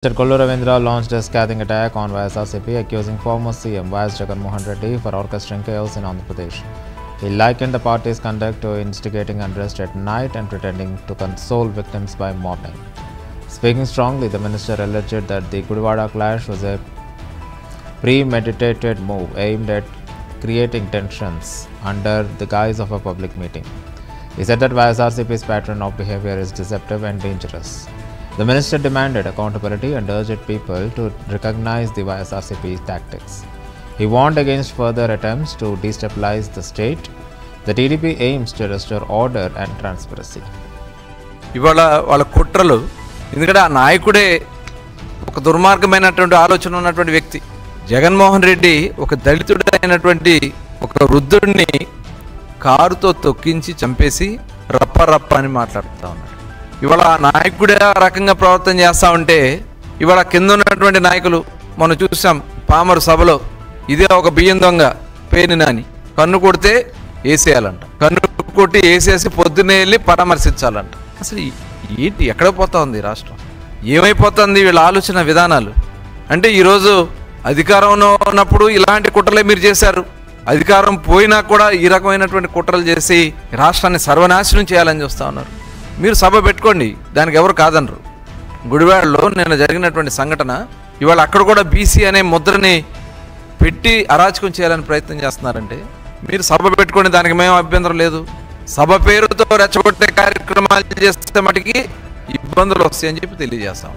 Mr. Kollu Ravindra launched a scathing attack on YSRCP, accusing former CM YS Jaganmohan Reddy for orchestrating chaos in Andhra Pradesh. He likened the party's conduct to instigating unrest at night and pretending to console victims by morning. Speaking strongly, the minister alleged that the Gudivada clash was a premeditated move aimed at creating tensions under the guise of a public meeting. He said that YSRCP's pattern of behavior is deceptive and dangerous. The minister demanded accountability and urged people to recognize the YSRCP tactics. He warned against further attempts to destabilize the state. The TDP aims to restore order and transparency. ఇవాళ వాళ్ళ కుట్రలు ఎందుకంటే ఆ నాయకుడే ఒక దుర్మార్గమైనటువంటి ఆలోచన ఉన్నటువంటి వ్యక్తి. జగన్మోహన్ రెడ్డి ఒక దళితుడైనటువంటి ఒక వృద్ధుడిని కారుతో తొక్కించి చంపేసి రప్ప అని మాట్లాడుతూ ఉన్నాడు. ఇవాళ ఆ నాయకుడే ఆ రకంగా ప్రవర్తన చేస్తూ ఉంటే ఇవాళ కింద ఉన్నటువంటి నాయకులు మనం చూసాం పామరు సభలో ఇదే ఒక బియ్యం దొంగ పేని నాని కన్ను కొడితే వేసేయాలంట, కన్ను కొట్టి వేసేసి పొద్దున్నే వెళ్ళి పరామర్శించాలంట. అసలు ఏంటి ఎక్కడ పోతా ఉంది రాష్ట్రం, ఏమైపోతుంది వీళ్ళ ఆలోచన విధానాలు? అంటే ఈరోజు అధికారంలో ఉన్నప్పుడు ఇలాంటి కుట్రలే మీరు చేశారు, అధికారం పోయినా కూడా ఈ రకమైనటువంటి కుట్రలు చేసి రాష్ట్రాన్ని సర్వనాశనం చేయాలని చూస్తూ ఉన్నారు. మీరు సభ పెట్టుకోండి, దానికి ఎవరు కాదనరు. గుడివాడలో నిన్న జరిగినటువంటి సంఘటన ఇవాళ అక్కడ కూడా బీసీ అనే ముద్రని పెట్టి అరాచకం చేయాలని ప్రయత్నం చేస్తున్నారంటే మీరు సభ పెట్టుకోండి, దానికి మేము అభ్యంతరం లేదు. సభ పేరుతో రెచ్చగొట్టే కార్యక్రమాలు చేస్తే మటుకి ఇబ్బందులు వస్తాయని చెప్పి తెలియజేస్తాం.